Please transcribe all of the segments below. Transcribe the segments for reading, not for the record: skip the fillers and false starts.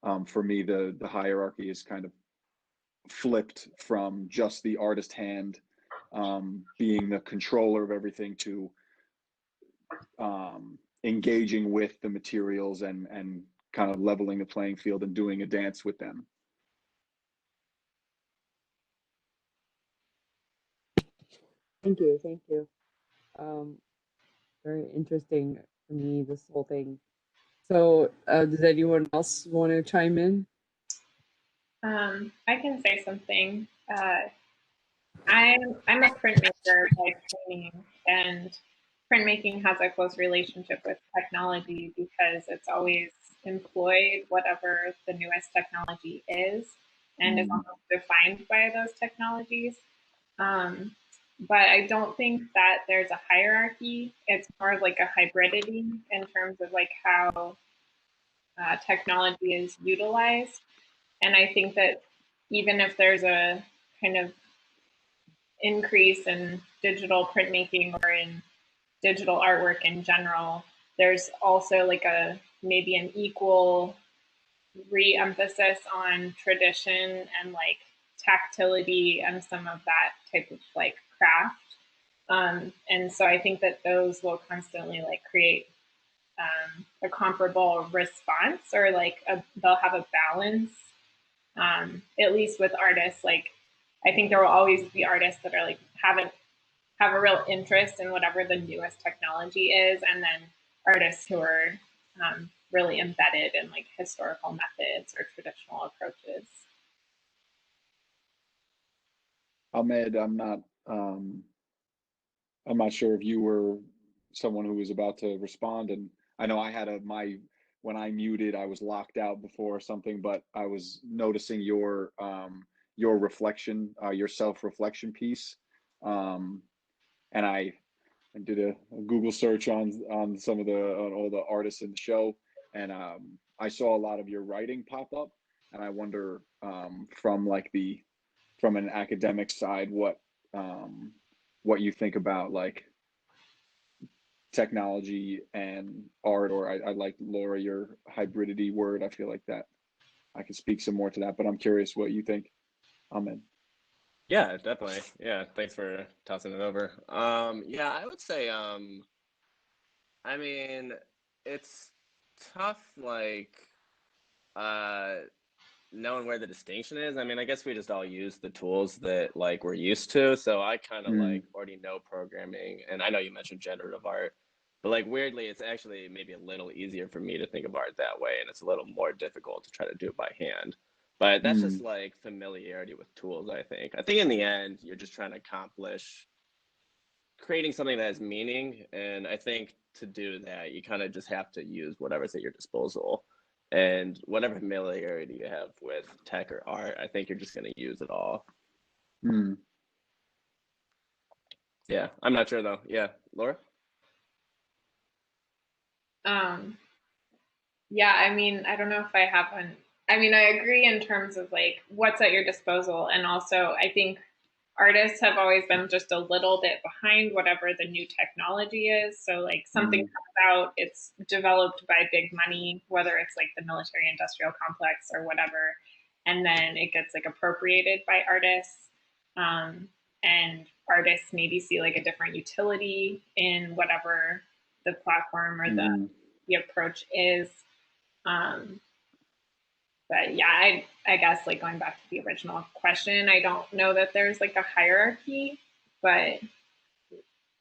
For me, the hierarchy is kind of flipped from just the artist hand being the controller of everything to engaging with the materials and kind of leveling the playing field and doing a dance with them. Thank you, thank you. Um, Very interesting for me, this whole thing. So, does anyone else want to chime in? I can say something. I'm a printmaker by training, and printmaking has a close relationship with technology because it's always employed whatever the newest technology is and is almost defined by those technologies. Um, but I don't think that there's a hierarchy. It's more of like a hybridity in terms of like how technology is utilized. And I think that even if there's a kind of increase in digital printmaking or in digital artwork in general, there's also like a maybe an equal re-emphasis on tradition and like tactility and some of that type of like craft. And so I think that those will constantly like create a comparable response, or like they'll have a balance. At least with artists, like I think there will always be artists that are like have a real interest in whatever the newest technology is, and then artists who are really embedded in like historical methods or traditional approaches. Ahmed, I'm not sure if you were someone who was about to respond, and I know I had when I muted, I was locked out before or something, but I was noticing your reflection, your self-reflection piece, um, and I did a Google search on some of on all the artists in the show, and I saw a lot of your writing pop up, and I wonder from an academic side what you think about like technology and art, or I like, Laura, your hybridity word. I feel like that I could speak some more to that, but I'm curious what you think. Amen. Yeah, definitely. Yeah, thanks for tossing it over. Yeah, I would say, I mean, it's tough, like, uh, knowing where the distinction is. I mean, I guess we just all use the tools that like we're used to. So I kind of like already know programming, and I know you mentioned generative art, but like weirdly, it's actually maybe a little easier for me to think of art that way, and it's a little more difficult to try to do it by hand. But that's just like familiarity with tools, I think. I think in the end, you're just trying to accomplish creating something that has meaning. And I think to do that, you kind of just have to use whatever's at your disposal. And whatever familiarity you have with tech or art, I think you're just going to use it all. Yeah, I'm not sure though. Yeah, Laura? Yeah, I mean, I don't know if I have one. I mean, I agree in terms of like what's at your disposal. And also, I think artists have always been just a little bit behind whatever the new technology is. So, like, something comes out, it's developed by big money, whether it's like the military industrial complex or whatever. And then it gets like appropriated by artists. And artists maybe see like a different utility in whatever the platform or the approach is. Um, but yeah, I guess like going back to the original question, I don't know that there's like a hierarchy, but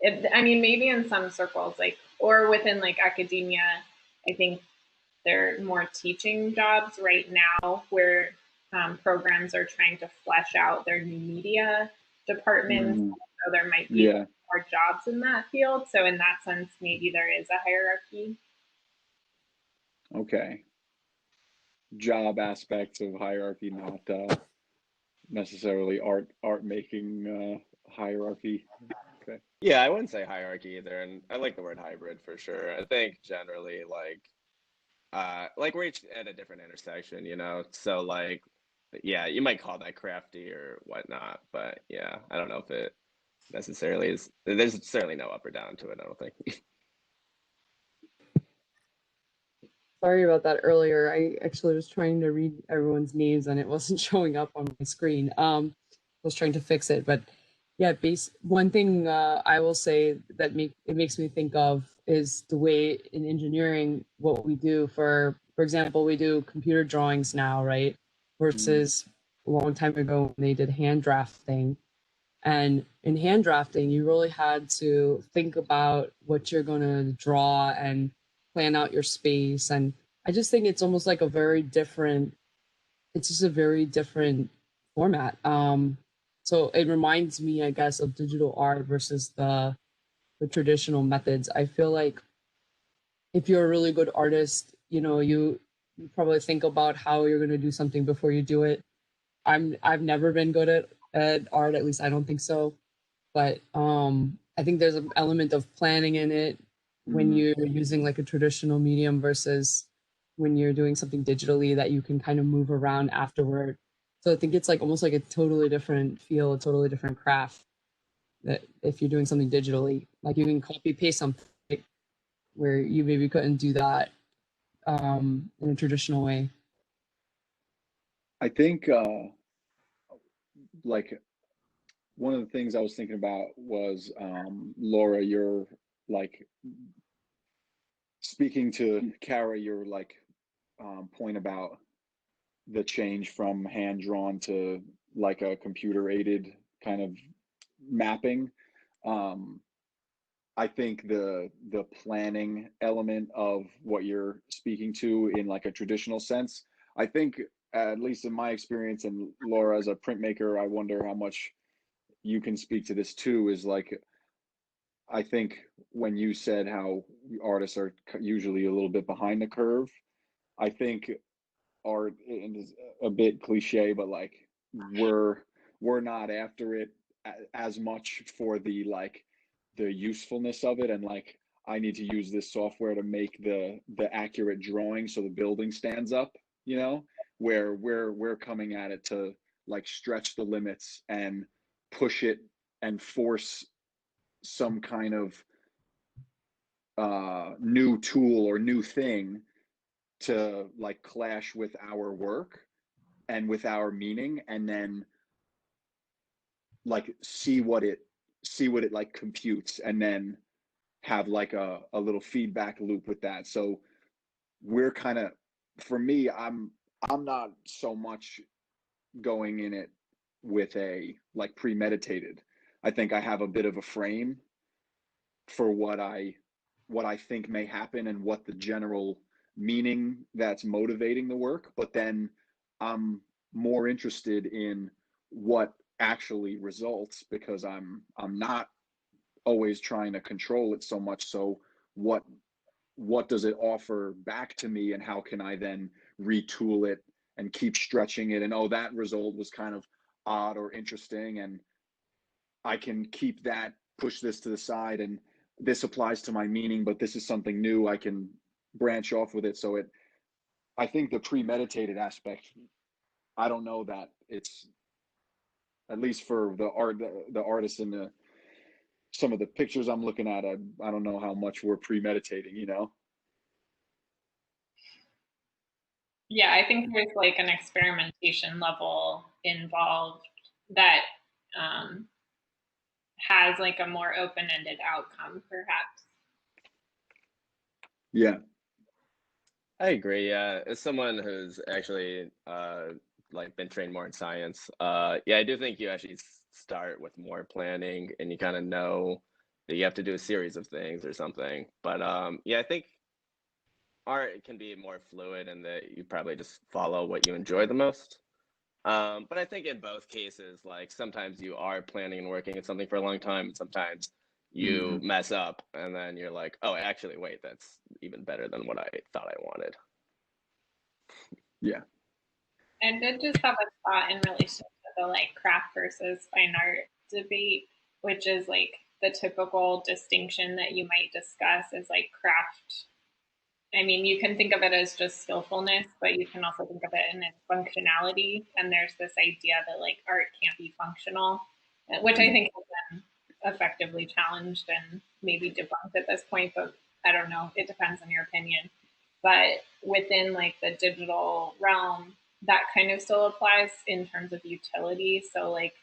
I mean, maybe in some circles, like, or within like academia, I think there are more teaching jobs right now where programs are trying to flesh out their new media departments. So there might be more jobs in that field. So in that sense, maybe there is a hierarchy. Okay. Job aspects of hierarchy, not necessarily art making hierarchy. Okay. Yeah, I wouldn't say hierarchy either, and I like the word hybrid for sure. I think generally like we're each at a different intersection, you know. So like, yeah, you might call that crafty or whatnot, but yeah, I don't know if it necessarily is. There's certainly no up or down to it, I don't think. Sorry about that earlier. I actually was trying to read everyone's names and it wasn't showing up on my screen. I was trying to fix it, but yeah, one thing I will say that makes me think of is the way in engineering what we do for example, we do computer drawings now, right? Versus a long time ago when they did hand drafting. And in hand drafting, you really had to think about what you're going to draw and plan out your space. And I just think it's almost like it's just a very different format. So it reminds me, I guess, of digital art versus the traditional methods. I feel like if you're a really good artist, you probably think about how you're going to do something before you do it. I've never been good at art, at least I don't think so. But I think there's an element of planning in it when you're using like a traditional medium versus when you're doing something digitally that you can kind of move around afterward. So I think it's like almost like a totally different feel, a totally different craft that if you're doing something digitally, like you can copy paste something where you maybe couldn't do that in a traditional way. I think like one of the things I was thinking about was Laura, you're like speaking to Cara, your like point about the change from hand drawn to like a computer aided kind of mapping. Um, I think the planning element of what you're speaking to in like a traditional sense, I think at least in my experience, and Laura as a printmaker, I wonder how much you can speak to this too, is like I think when you said how artists are usually a little bit behind the curve, I think art and is a bit cliche, but like we're we're not after it as much for the like the usefulness of it, and like I need to use this software to make the accurate drawing so the building stands up, you know, where we're coming at it to like stretch the limits and push it and force some kind of new tool or new thing to like clash with our work and with our meaning, and then like see what it like computes, and then have like a little feedback loop with that. So we're kind of, for me, I'm not so much going in it with a like premeditated. I think I have a bit of a frame for what I think may happen and what the general meaning that's motivating the work, but then I'm more interested in what actually results because I'm not always trying to control it so much. So what what does it offer back to me, and how can I then retool it and keep stretching it, and oh, that result was kind of odd or interesting, and I can keep that, push this to the side, and this applies to my meaning, but this is something new. I can branch off with it. So I think the premeditated aspect, I don't know that it's, at least for the artists in the, some of the pictures I'm looking at, I don't know how much we're premeditating, you know? Yeah, I think there's like an experimentation level involved that um, has like a more open-ended outcome, perhaps. Yeah. I agree. Yeah, as someone who's actually like been trained more in science, yeah, I do think you actually start with more planning, and you kind of know that you have to do a series of things or something. But yeah, I think art can be more fluid, and that you probably just follow what you enjoy the most. But I think in both cases, like sometimes you are planning and working at something for a long time, and sometimes you Mm-hmm. mess up, and then you're like, oh, actually, wait, that's even better than what I thought I wanted. Yeah. And did just have a thought in relation to the like craft versus fine art debate, which is like the typical distinction that you might discuss is like craft. I mean, you can think of it as just skillfulness, but you can also think of it in its functionality. And there's this idea that like art can't be functional, which I think has been effectively challenged and maybe debunked at this point, but I don't know. It depends on your opinion. but within like the digital realm, that kind of still applies in terms of utility. So like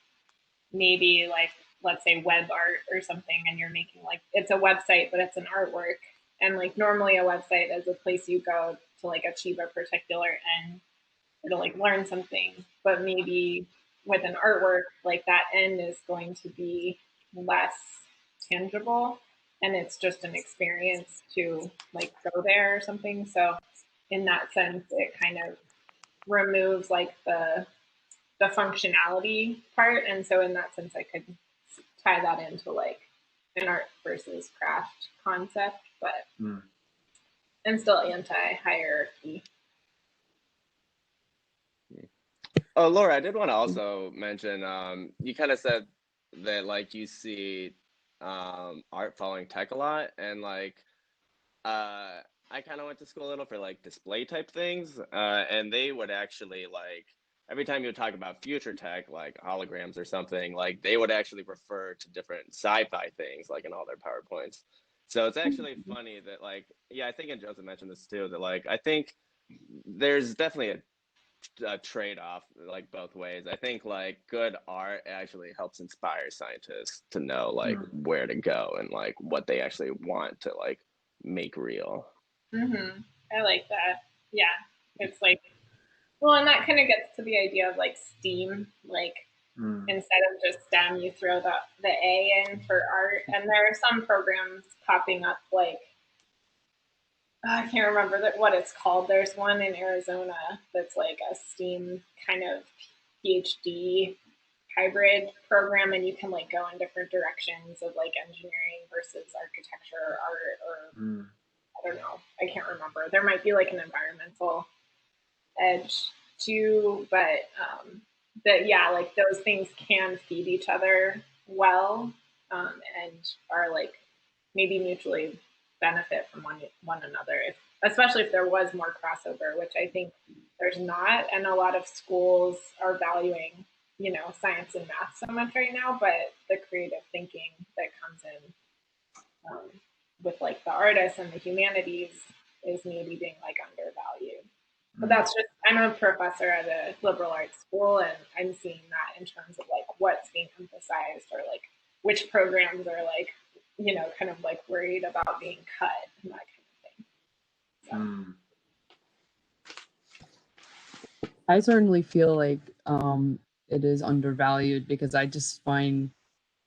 maybe like let's say web art or something, and you're making like it's a website but it's an artwork, and like normally a website is a place you go to like achieve a particular end or to like learn something, but maybe with an artwork like that end is going to be less tangible, and it's just an experience to like go there or something. So in that sense it kind of removes like the functionality part. And so in that sense, I could tie that into like an art versus craft concept, but I'm still anti-hierarchy. Oh, Laura, I did want to also mention, you kind of said that like you see art following tech a lot, and like I kind of went to school a little for like display type things, and they would actually like every time you would talk about future tech, like holograms or something, like they would actually refer to different sci-fi things, like in all their PowerPoints. So it's actually funny that like, yeah, I think, and Joseph mentioned this too, that like I think there's definitely a trade-off like both ways. I think like good art actually helps inspire scientists to know like where to go and like what they actually want to like make real. I like that. Yeah, it's like, well, and that kind of gets to the idea of like STEAM, like instead of just STEM, you throw the A in for art. And there are some programs popping up like, I can't remember what it's called. There's one in Arizona that's like a STEAM kind of PhD hybrid program, and you can like go in different directions of like engineering versus architecture or art, or I don't know. I can't remember. There might be like an environmental edge too, but that yeah, like those things can feed each other well, and are like maybe mutually benefit from one another. If especially if there was more crossover, which I think there's not, and a lot of schools are valuing science and math so much right now, but the creative thinking that comes in with like the artists and the humanities is maybe being like undervalued. But that's just, I'm a professor at a liberal arts school, and I'm seeing that in terms of like what's being emphasized, or like which programs are like, kind of like worried about being cut and that kind of thing. So. I certainly feel like it is undervalued, because I just find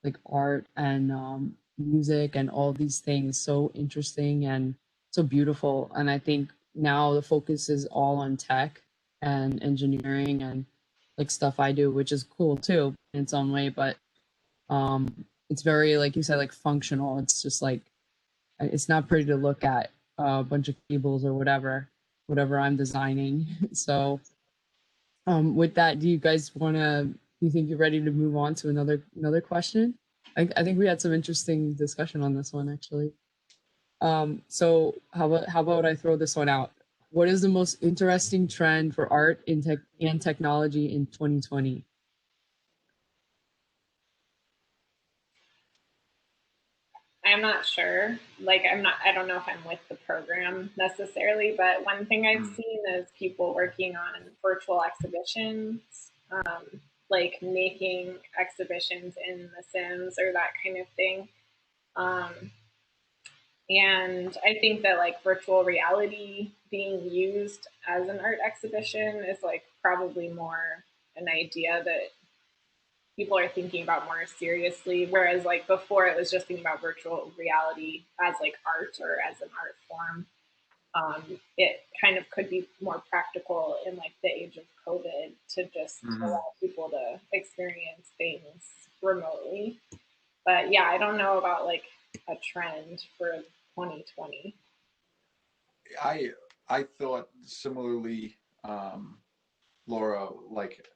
like art and music and all these things so interesting and so beautiful. And I think now the focus is all on tech and engineering and like stuff I do, which is cool too in its own way, but it's very, like you said, like functional. It's just like it's not pretty to look at, a bunch of cables or whatever I'm designing. So with that, do you guys want to, do you think you're ready to move on to another question? I think we had some interesting discussion on this one, actually. So how about I throw this one out? What is the most interesting trend for art in tech and technology in 2020? I'm not sure. Like, I don't know if I'm with the program necessarily, but one thing I've seen is people working on virtual exhibitions, like making exhibitions in The Sims or that kind of thing. Um, and I think that like virtual reality being used as an art exhibition is like probably more an idea that people are thinking about more seriously. Whereas like before it was just thinking about virtual reality as like art or as an art form. It kind of could be more practical in like the age of COVID to just allow people to experience things remotely. But yeah, I don't know about like a trend for 2020. I thought similarly, Laura. Like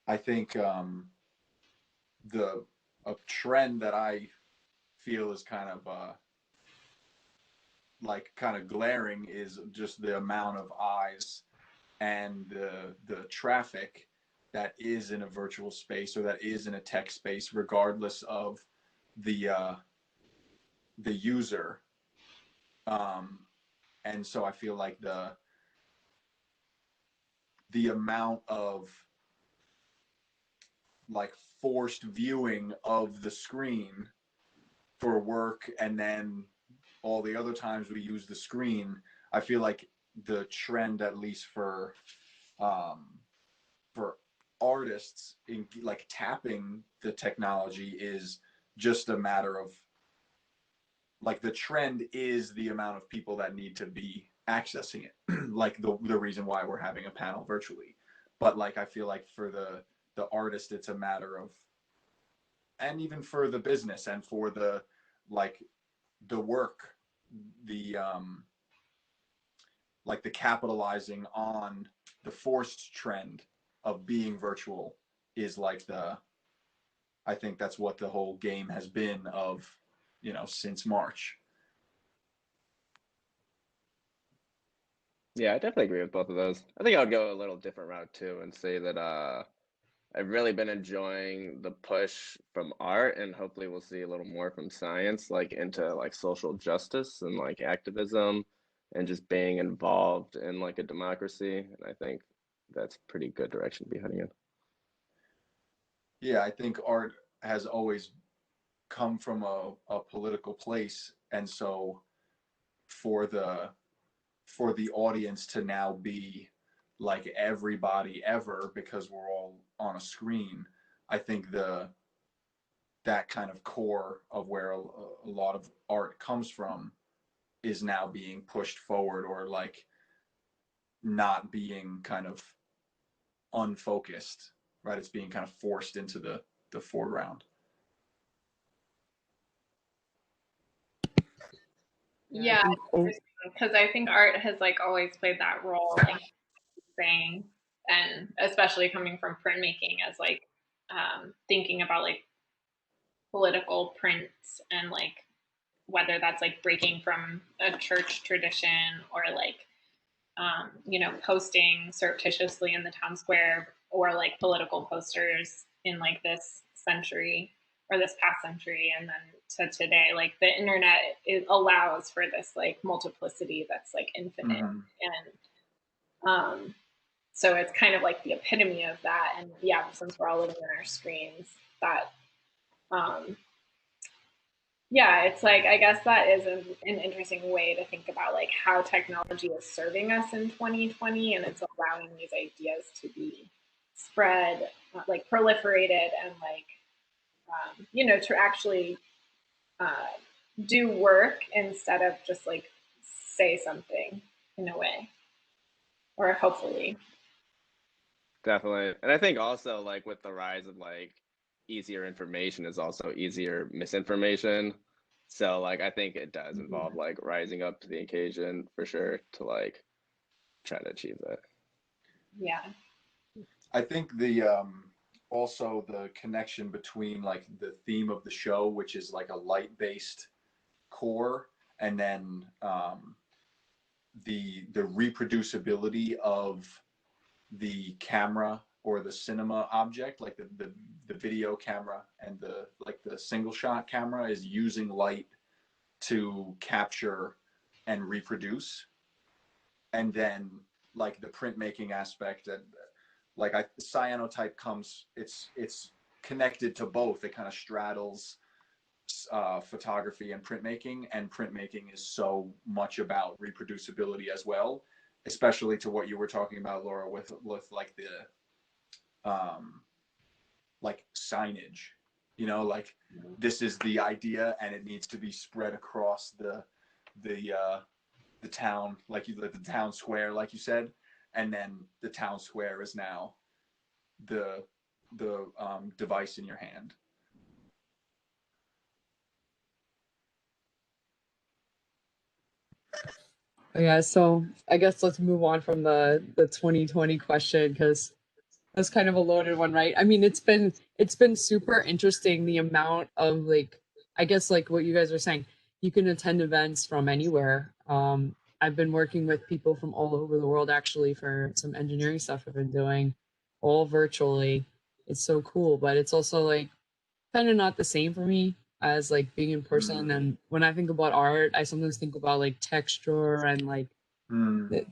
I think the a trend that I feel is kind of kind of glaring is just the amount of eyes and the traffic that is in a virtual space or that is in a tech space, regardless of the user. And so I feel like the amount of like forced viewing of the screen for work, and then all the other times we use the screen, I feel like the trend, at least for artists in like tapping the technology, is just a matter of like the trend is the amount of people that need to be accessing it. Like the reason why we're having a panel virtually. But like I feel like for the artist, it's a matter of, and even for the business and for the like the work, the like the capitalizing on the forced trend of being virtual is like I think that's what the whole game has been of, you know, since March. Yeah, I definitely agree with both of those. I think I would go a little different route too and say that I've really been enjoying the push from art, and hopefully we'll see a little more from science, like into like social justice and like activism and just being involved in like a democracy. And I think that's a pretty good direction to be heading in. Yeah, I think art has always come from a political place, and so for the audience to now be like everybody ever because we're all on a screen, I think that kind of core of where a lot of art comes from is now being pushed forward, or like not being kind of unfocused, right? It's being kind of forced into the foreground. Yeah, Oh, because I think art has like always played that role, like saying, and especially coming from printmaking as like thinking about like political prints and like whether that's like breaking from a church tradition or like you know, posting surreptitiously in the town square or like political posters in like this century or this past century, and then to today, like the internet, it allows for this like multiplicity that's like infinite. Mm-hmm. And so it's kind of like the epitome of that. And yeah, since we're all living in our screens, that um, yeah, it's like I guess that is an interesting way to think about like how technology is serving us in 2020, and it's allowing these ideas to be spread, like proliferated, and like you know, to actually uh, do work instead of just like say something in a way, or hopefully. Definitely. And I think also like with the rise of like easier information is also easier misinformation. So like I think it does involve like rising up to the occasion for sure to like try to achieve that. Yeah. I think also the connection between like the theme of the show, which is like a light based core, and then the reproducibility of the camera or the cinema object, like the video camera and the like the single shot camera is using light to capture and reproduce, and then like the printmaking aspect, and like cyanotype comes, it's connected to both. It kind of straddles photography and printmaking is so much about reproducibility as well, especially to what you were talking about, Laura, with like the like signage, you know, like this is the idea and it needs to be spread across the town, like the town square, like you said, and then the town square is now the device in your hand. yeah, so I guess let's move on from the 2020 question, because that's kind of a loaded one, right? I mean, it's been super interesting, the amount of like, I guess like what you guys are saying, you can attend events from anywhere. I've been working with people from all over the world actually for some engineering stuff I've been doing, all virtually. It's so cool, but it's also like kind of not the same for me. as like being in person. And when I think about art, I sometimes think about like texture and like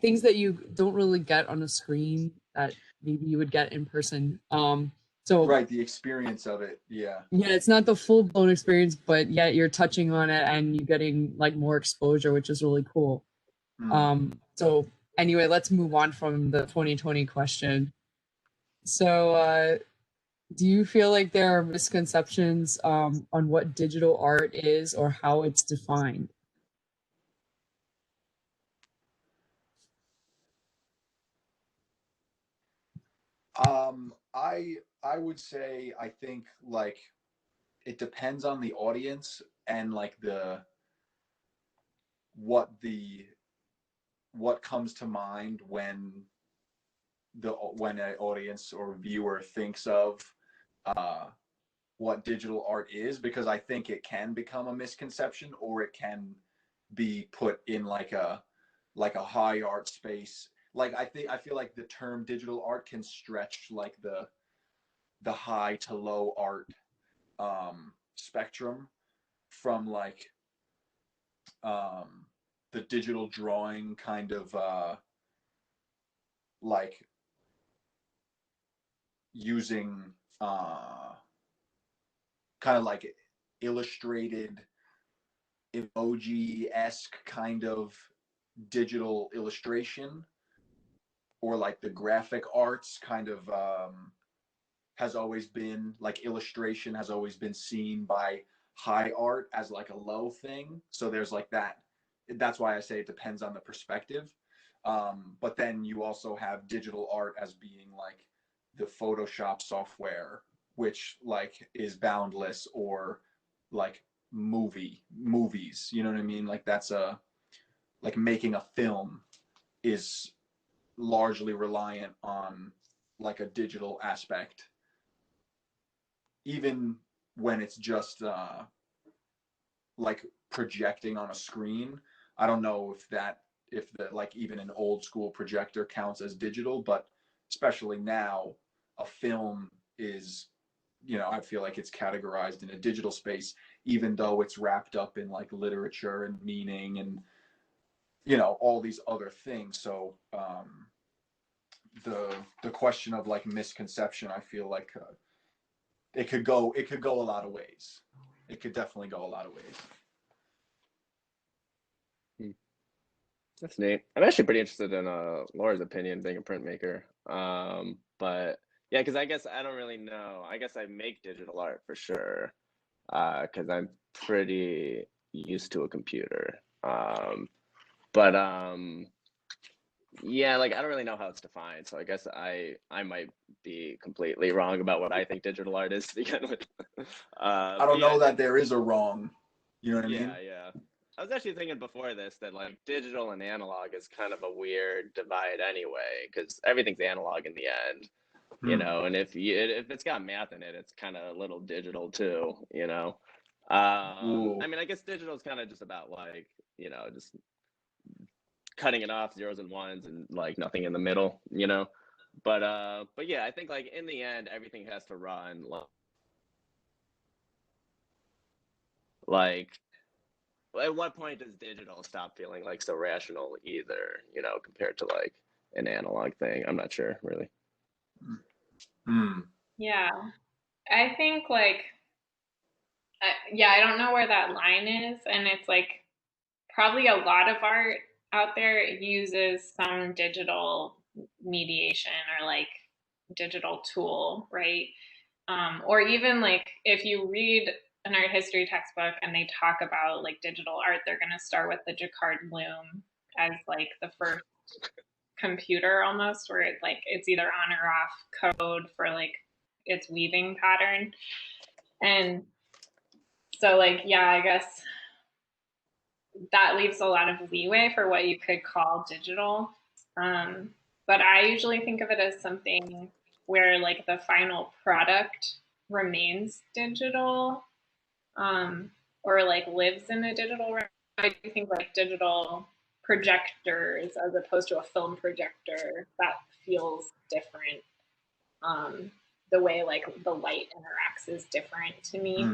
things that you don't really get on a screen that maybe you would get in person. So Right, the experience of it. Yeah. yeah, it's not the full blown experience, but yet you're touching on it and you're getting like more exposure, which is really cool. So anyway, let's move on from the 2020 question. So do you feel like there are misconceptions on what digital art is or how it's defined? I would say I think like it depends on the audience and like what the what comes to mind when an audience or viewer thinks of uh, what digital art is, because I think it can become a misconception, or it can be put in like a high art space. Like I feel like the term digital art can stretch like the high to low art spectrum, from like the digital drawing kind of like using kind of like illustrated emoji-esque kind of digital illustration, or like the graphic arts kind of has always been like illustration has always been seen by high art as like a low thing. So there's like that's why I say it depends on the perspective. But then you also have digital art as being like the Photoshop software, which like is boundless, or like movies, you know what I mean? Like that's like making a film is largely reliant on like a digital aspect, even when it's just like projecting on a screen. I don't know if the like even an old school projector counts as digital, but especially now, a film is, I feel like it's categorized in a digital space, even though it's wrapped up in like literature and meaning and all these other things. So the question of like misconception, I feel like it could go a lot of ways. It could definitely go a lot of ways. That's neat. I'm actually pretty interested in Laura's opinion, being a printmaker. But yeah, because I guess I don't really know. I guess I make digital art for sure, because I'm pretty used to a computer. But yeah, like I don't really know how it's defined, so I guess I might be completely wrong about what I think digital art is to begin with. I don't know that there is a wrong. You know what I mean? Yeah. I was actually thinking before this that like digital and analog is kind of a weird divide anyway, because everything's analog in the end, and if it's got math in it, it's kind of a little digital too, I mean, I guess digital is kind of just about like, just cutting it off, zeros and ones, and like nothing in the middle, but yeah, I think like in the end everything has to run like at what point does digital stop feeling like so rational either, compared to like an analog thing? I'm not sure really. Yeah, I think like, yeah, I don't know where that line is. And it's like probably a lot of art out there uses some digital mediation or like digital tool, right? Or even like if you read an art history textbook and they talk about like digital art, they're going to start with the Jacquard loom as like the first computer almost, where it's like it's either on or off code for like its weaving pattern. And so like, yeah, I guess that leaves a lot of leeway for what you could call digital. But I usually think of it as something where like the final product remains digital, or like lives in a digital realm. I do think like digital projectors as opposed to a film projector, that feels different. The way like the light interacts is different to me.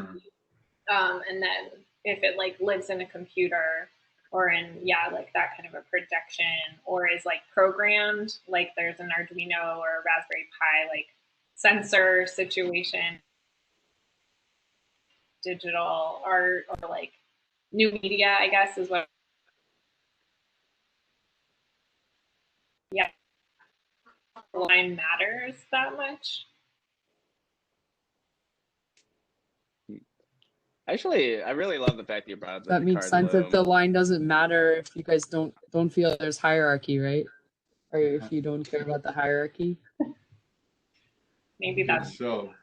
And then if it like lives in a computer or in, yeah, like that kind of a projection, or is like programmed, like there's an Arduino or a Raspberry Pi like sensor situation, digital art, or like new media, I guess is what, yeah, the line matters that much. Actually, I really love the fact that you brought up the That makes Jacquard sense that loom. the line doesn't matter if you guys don't feel there's hierarchy, right? Or if you don't care about the hierarchy. Maybe that's So,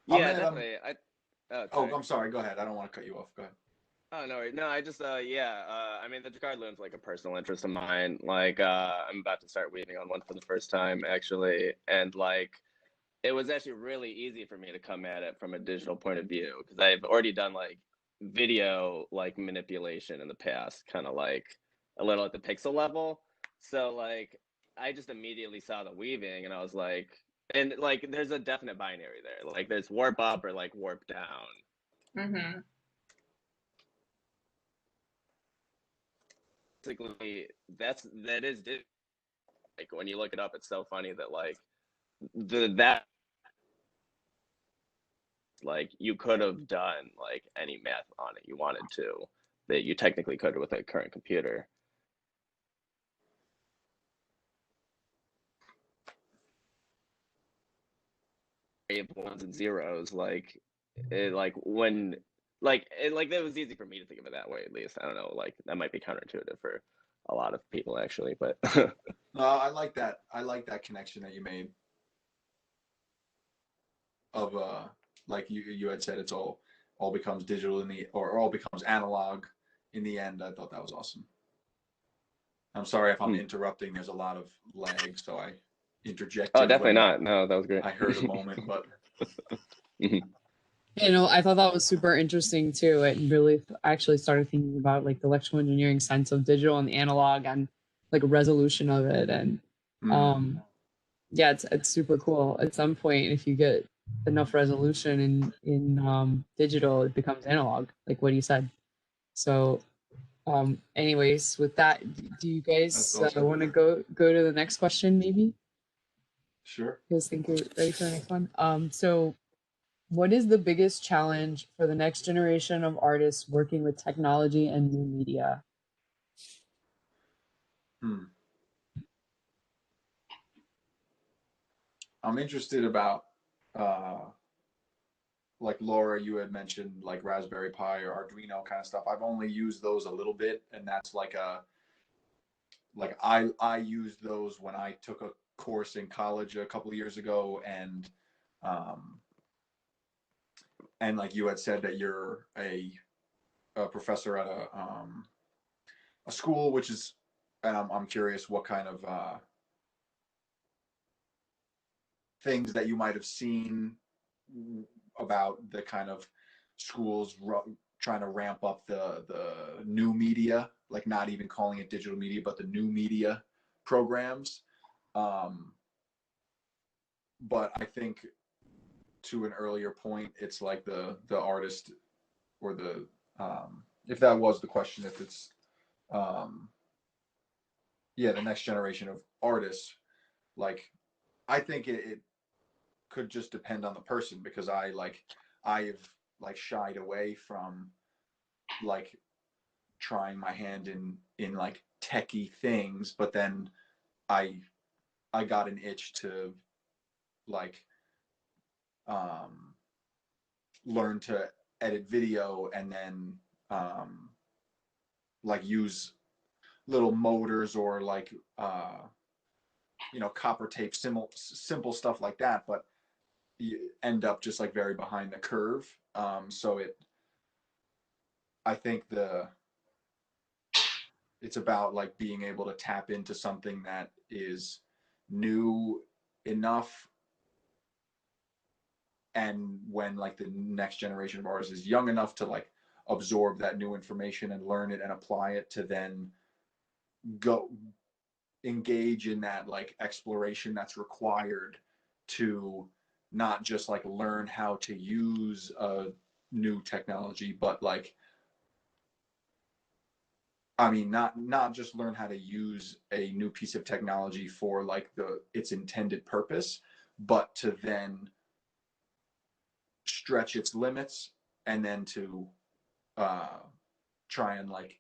Yeah, Ahmed, definitely. I'm sorry. Go ahead. I don't want to cut you off. Go ahead. Oh no, no, I just yeah, I mean the Jacquard loom's like a personal interest of mine. Like I'm about to start weaving on one for the first time actually, and like it was actually really easy for me to come at it from a digital point of view because I've already done like video like manipulation in the past, kind of like a little at the pixel level. So like I just immediately saw the weaving and I was like, and like there's a definite binary there. Like there's warp up or like warp down. mm-hmm. Basically that is like when you look it up, it's so funny that like that like you could have done like any math on it you wanted to that you technically could with a current computer. Ones and zeros, like it, like when like it, like that was easy for me to think of it that way at least. I don't know, like that might be counterintuitive for a lot of people actually, but No, I like that. I like that connection that you made of like you had said, it's all becomes digital in the or all becomes analog in the end. I thought that was awesome. I'm sorry if I'm interrupting. There's a lot of lag, so I oh, interjected definitely when not. No, that was great. I heard a moment, but You know, I thought that was super interesting too. It really actually started thinking about like the electrical engineering sense of digital and analog and like resolution of it. And yeah, it's super cool. At some point, if you get enough resolution in digital, it becomes analog, like what you said. So anyways, with that, do you guys awesome. want to go to the next question maybe? Sure. You guys think you're ready for the next one? So what is the biggest challenge for the next generation of artists working with technology and new media? I'm interested about like Laura, you had mentioned like Raspberry Pi or Arduino kind of stuff. I've only used those a little bit, and that's like I used those when I took a course in college a couple of years ago, um, and like you had said that you're a professor at a school, which is, and I'm curious what kind of things that you might have seen about the kind of schools trying to ramp up the new media, like not even calling it digital media, but the new media programs. But I think to an earlier point, it's like the artist or the if that was the question, if it's yeah, the next generation of artists, like I think it could just depend on the person because I've like shied away from like trying my hand in like techie things, but then I I got an itch to like learn to edit video and then like use little motors or like copper tape simple stuff like that, but you end up just like very behind the curve. So I think it's about like being able to tap into something that is new enough, and when like the next generation of artists is young enough to like absorb that new information and learn it and apply it, to then go engage in that like exploration that's required to not just like learn how to use a new technology, but like, I mean, not just learn how to use a new piece of technology for like its intended purpose, but to then stretch its limits, and then to try and like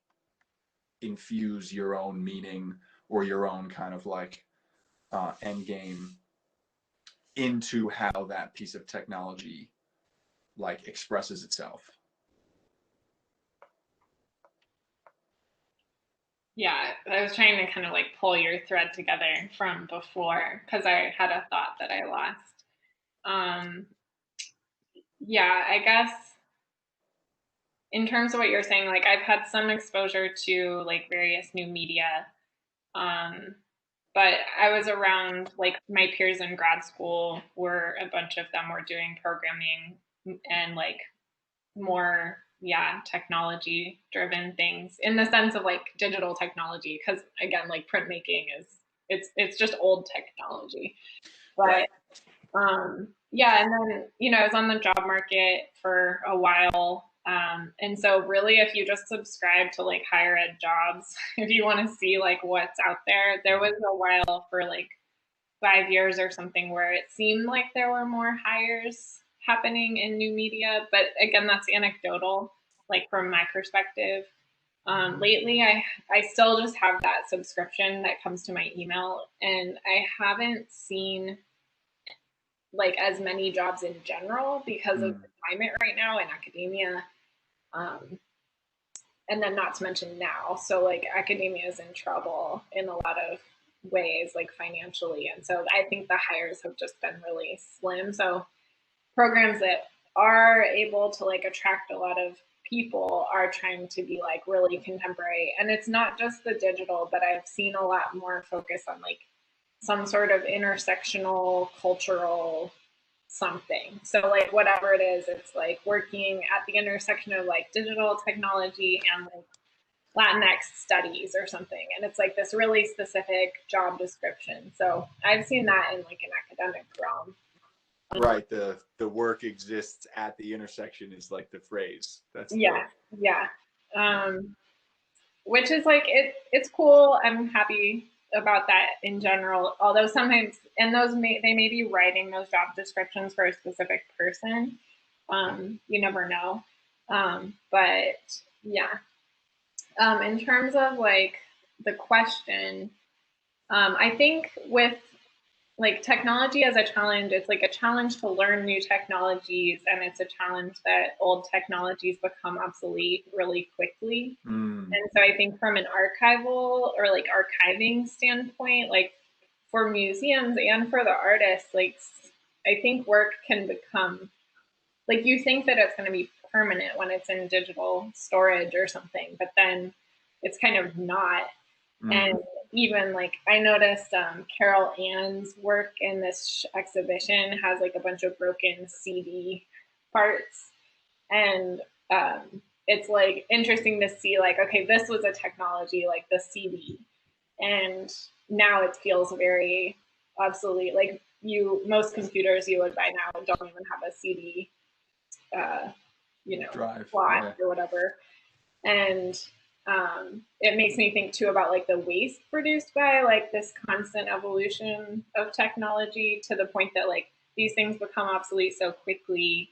infuse your own meaning or your own kind of like end game into how that piece of technology like expresses itself. Yeah, I was trying to kind of like pull your thread together from before because I had a thought that I lost. Yeah, I guess in terms of what you're saying, like I've had some exposure to like various new media, but I was around like my peers in grad school were a bunch of them were doing programming and like more technology driven things in the sense of like digital technology because again like printmaking is it's just old technology but Right. and then I was on the job market for a while, and so really if you just subscribe to like higher ed jobs if you want to see like what's out there was a while for like 5 years or something where it seemed like there were more hires happening in new media. But again, that's anecdotal, like from my perspective. Lately, I still just have that subscription that comes to my email, and I haven't seen like as many jobs in general because of the climate right now in academia. And then not to mention now, so like academia is in trouble in a lot of ways, like financially. And so I think the hires have just been really slim. So programs that are able to like attract a lot of people are trying to be like really contemporary. And it's not just the digital, but I've seen a lot more focus on like some sort of intersectional cultural something. So like whatever it is, it's like working at the intersection of like digital technology and like Latinx studies or something. And it's like this really specific job description. So I've seen that in like an academic realm. Right. The work exists at the intersection is like the phrase. That's Which is like it's cool. I'm happy about that in general. Although sometimes, and they may be writing those job descriptions for a specific person. You never know. But yeah. In terms of like the question, I think with like technology as a challenge, it's like a challenge to learn new technologies, and it's a challenge that old technologies become obsolete really quickly. And so I think from an archival or like archiving standpoint, like for museums and for the artists, like I think work can become like you think that it's going to be permanent when it's in digital storage or something, but then it's kind of not. And even like I noticed Carol Ann's work in this exhibition has like a bunch of broken CD parts. And it's like interesting to see like, okay, this was a technology like the CD. And now it feels very obsolete. Like most computers you would by now don't even have a CD, drive slot or whatever. And it makes me think too about like the waste produced by like this constant evolution of technology to the point that like these things become obsolete so quickly,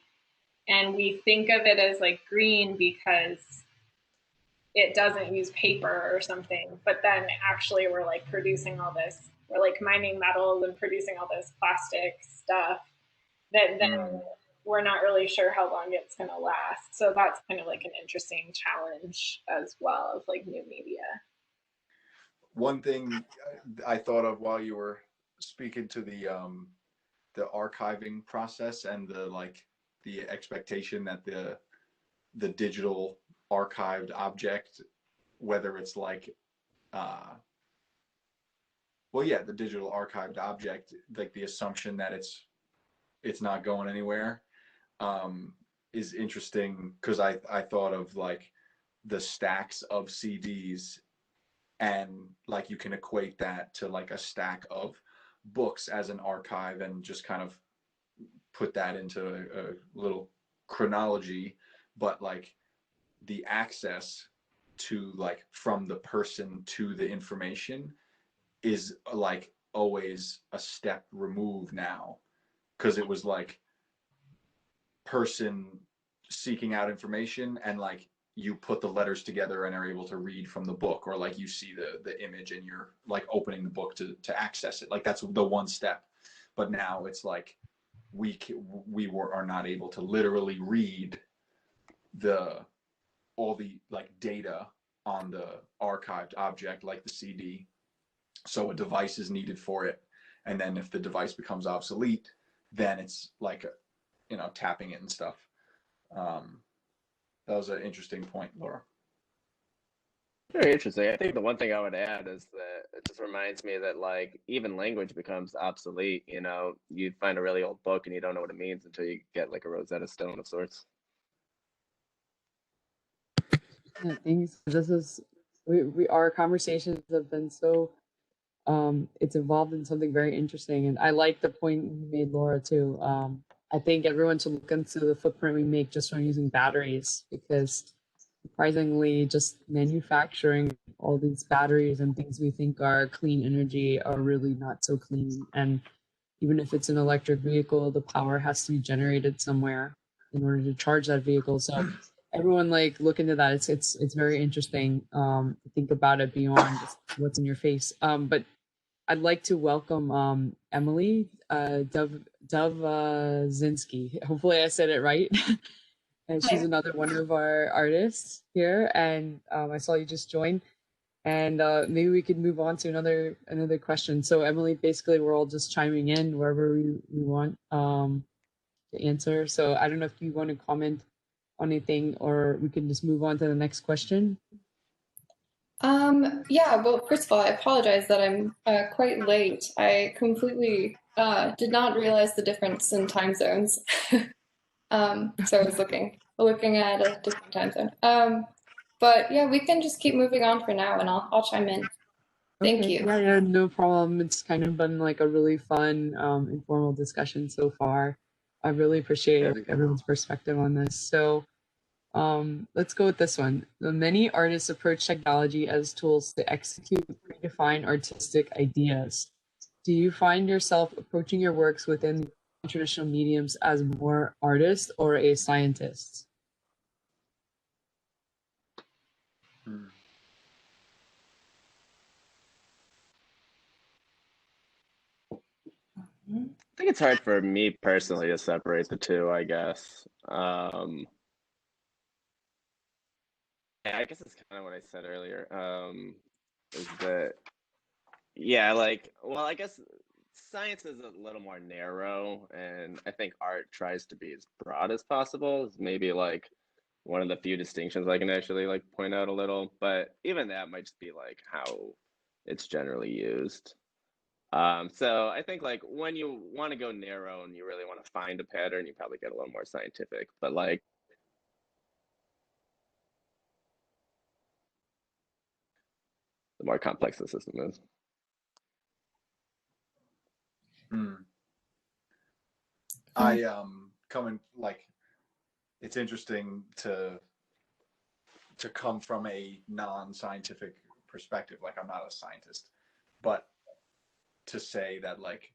and we think of it as like green because it doesn't use paper or something, but then actually we're like producing all this, we're like mining metals and producing all this plastic stuff that then we're not really sure how long it's going to last. So that's kind of like an interesting challenge as well of like new media. One thing I thought of while you were speaking to the archiving process and the expectation that the digital archived object, whether it's like the digital archived object, like the assumption that it's not going anywhere, is interesting because I thought of like the stacks of CDs, and like you can equate that to like a stack of books as an archive, and just kind of put that into a little chronology, but like the access to like from the person to the information is like always a step removed now, because it was like person seeking out information, and like you put the letters together and are able to read from the book, or like you see the image and you're like opening the book to access it. Like that's the one step. But now it's like are not able to literally read all the like data on the archived object, like the CD. So a device is needed for it, and then if the device becomes obsolete, then it's like tapping it and stuff. That was an interesting point, Laura. Very interesting. I think the one thing I would add is that it just reminds me that like even language becomes obsolete. You find a really old book and you don't know what it means until you get like a Rosetta Stone of sorts. Yeah, thanks. This is our conversations have been so it's evolved into something very interesting, and I like the point you made, Laura, too. I think everyone should look into the footprint we make just from using batteries, because surprisingly, just manufacturing all these batteries and things we think are clean energy are really not so clean. And even if it's an electric vehicle, the power has to be generated somewhere in order to charge that vehicle. So everyone like look into that. It's very interesting to think about it beyond just what's in your face. But I'd like to welcome Emily Dzieweczynski. Hopefully I said it right. And she's another one of our artists here. And I saw you just join. And maybe we could move on to another question. So Emily, basically we're all just chiming in wherever we want to answer. So I don't know if you want to comment on anything, or we can just move on to the next question. Yeah, well, first of all, I apologize that I'm quite late. I completely did not realize the difference in time zones. So I was looking at a different time zone. But yeah, we can just keep moving on for now, and I'll chime in. Thank you. Yeah, no problem. It's kind of been like a really fun, informal discussion so far. I really appreciate everyone's perspective on this. So let's go with this one. Many artists approach technology as tools to execute predefined artistic ideas. Do you find yourself approaching your works within traditional mediums as more artist or a scientist? I think it's hard for me personally to separate the two, I guess. I guess it's kind of what I said earlier, is that, yeah, well, I guess science is a little more narrow, and I think art tries to be as broad as possible. It's maybe like one of the few distinctions I can actually like point out a little, but even that might just be like how it's generally used. So I think like when you want to go narrow and you really want to find a pattern, you probably get a little more scientific, but like the more complex the system is. I coming like it's interesting to come from a non-scientific perspective. Like I'm not a scientist, but to say that like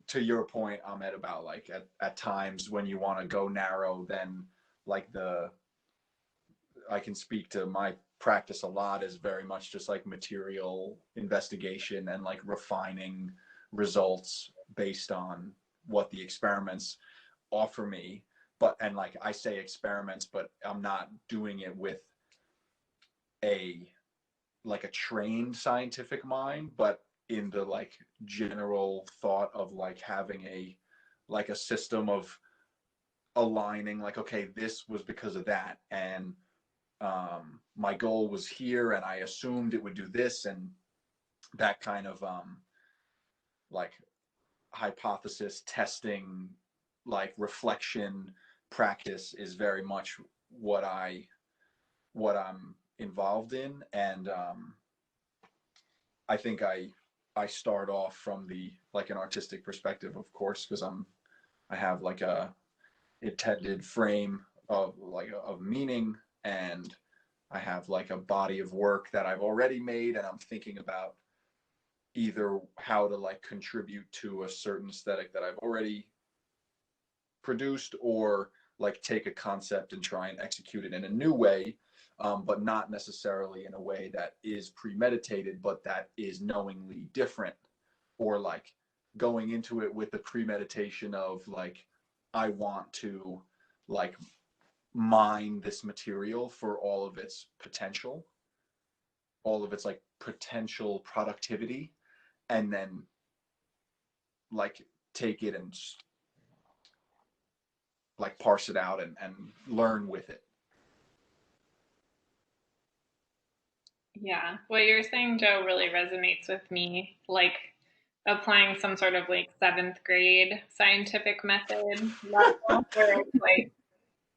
to your point, Ahmed, about like at times when you want to go narrow, then like I can speak to my practice a lot is very much just like material investigation and like refining results based on what the experiments offer me. But and like I say experiments, but I'm not doing it with a trained scientific mind, but in the like general thought of like having a system of aligning like, okay, this was because of that, and my goal was here and I assumed it would do this, and that kind of like hypothesis testing, like reflection practice is very much what I'm involved in. And I think I start off from the like an artistic perspective, of course, because I'm I have like a intended frame of like of meaning, and I have like a body of work that I've already made, and I'm thinking about either how to like contribute to a certain aesthetic that I've already produced, or like take a concept and try and execute it in a new way, but not necessarily in a way that is premeditated, but that is knowingly different, or like going into it with the premeditation of like, I want to like mine this material for all of its potential, all of its like potential productivity, and then like take it and like parse it out and learn with it. Yeah, what you're saying, Joe, really resonates with me. Like applying some sort of like seventh grade scientific method level, where it's like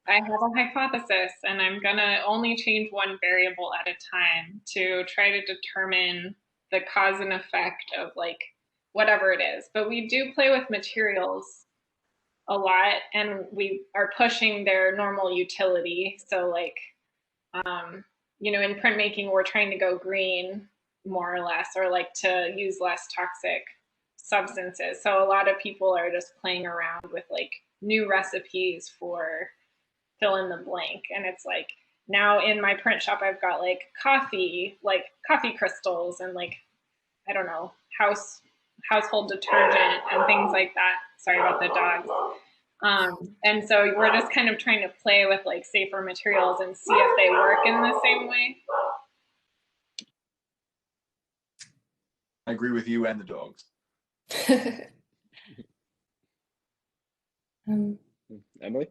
I have a hypothesis and I'm gonna only change one variable at a time to try to determine the cause and effect of like whatever it is. But we do play with materials a lot, and we are pushing their normal utility. So like you know, in printmaking, we're trying to go green more or less, or like to use less toxic substances. So a lot of people are just playing around with like new recipes for fill in the blank. And it's like now in my print shop, I've got like coffee crystals and like, I don't know, household detergent and things like that. Sorry about the dogs. And so we're just kind of trying to play with like safer materials and see if they work in the same way. I agree with you and the dogs. Emily?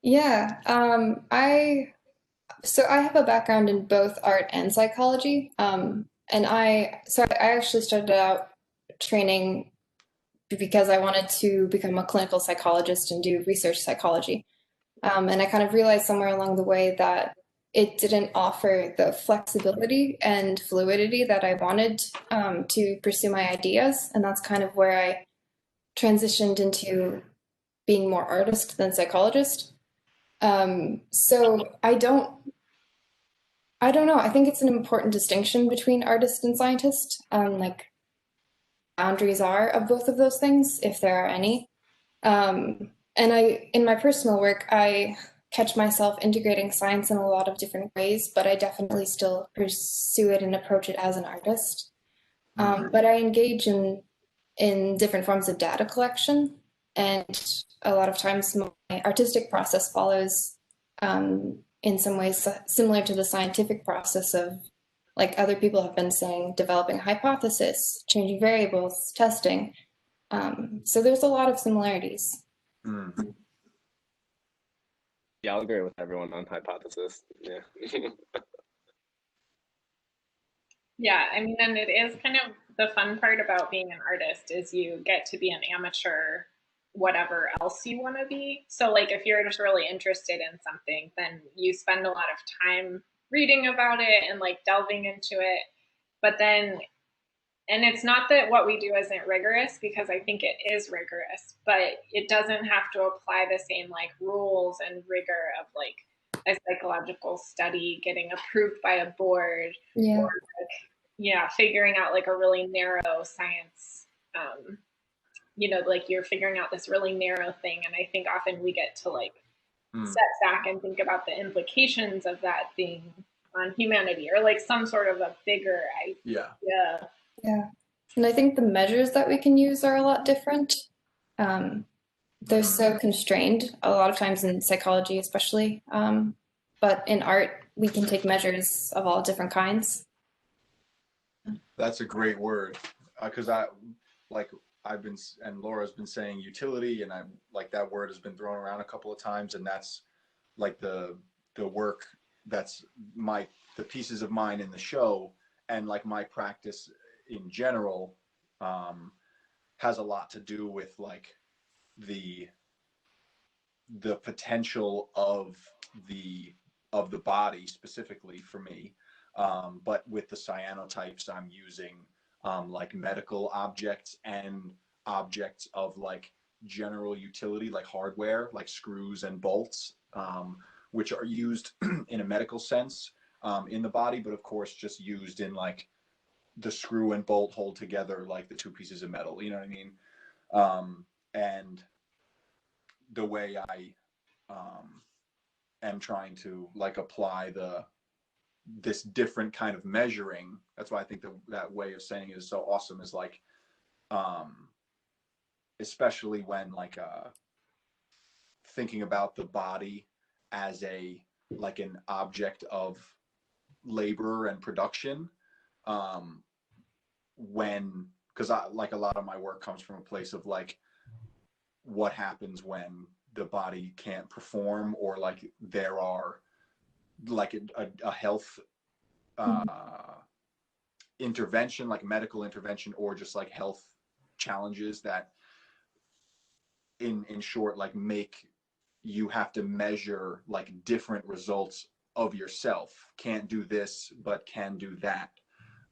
Yeah, I have a background in both art and psychology. And I actually started out training because I wanted to become a clinical psychologist and do research psychology. And I kind of realized somewhere along the way that it didn't offer the flexibility and fluidity that I wanted to pursue my ideas. And that's kind of where I transitioned into being more artist than psychologist. So I don't know. I think it's an important distinction between artist and scientist. Like boundaries are of both of those things, if there are any. And in my personal work, I catch myself integrating science in a lot of different ways, but I definitely still pursue it and approach it as an artist. But I engage in different forms of data collection, and a lot of times my artistic process follows in some ways similar to the scientific process of, like other people have been saying, developing a hypothesis, changing variables, testing. So there's a lot of similarities. Yeah, I'll agree with everyone on hypothesis. Yeah. Yeah, I mean, and it is kind of the fun part about being an artist is you get to be an amateur, whatever else you want to be. So, like, if you're just really interested in something, then you spend a lot of time reading about it and like delving into it. But then, and it's not that what we do isn't rigorous, because I think it is rigorous, but it doesn't have to apply the same like rules and rigor of like a psychological study getting approved by a board, Yeah. or like, yeah, figuring out like a really narrow science, you know, like you're figuring out this really narrow thing. And I think often we get to like step back and think about the implications of that thing on humanity, or like some sort of a bigger idea. Yeah. And I think the measures that we can use are a lot different. They're so constrained a lot of times in psychology, especially. But in art, we can take measures of all different kinds. That's a great word, because I've been, and Laura's been saying utility, and I'm like, that word has been thrown around a couple of times, and that's like the work that's the pieces of mine in the show, and like my practice in general has a lot to do with like the potential of the body specifically for me, but with the cyanotypes I'm using like medical objects and objects of like general utility, like hardware, like screws and bolts, which are used in a medical sense in the body, but of course just used in like the screw and bolt hold together like the two pieces of metal, you know what I mean? And the way I am trying to like apply this different kind of measuring, that's why I think that way of saying it is so awesome, is like especially when like thinking about the body as like an object of labor and production, when, because I like a lot of my work comes from a place of like what happens when the body can't perform, or like there are like a health intervention, like medical intervention, or just like health challenges that in short like make you have to measure like different results of yourself. Can't do this but can do that.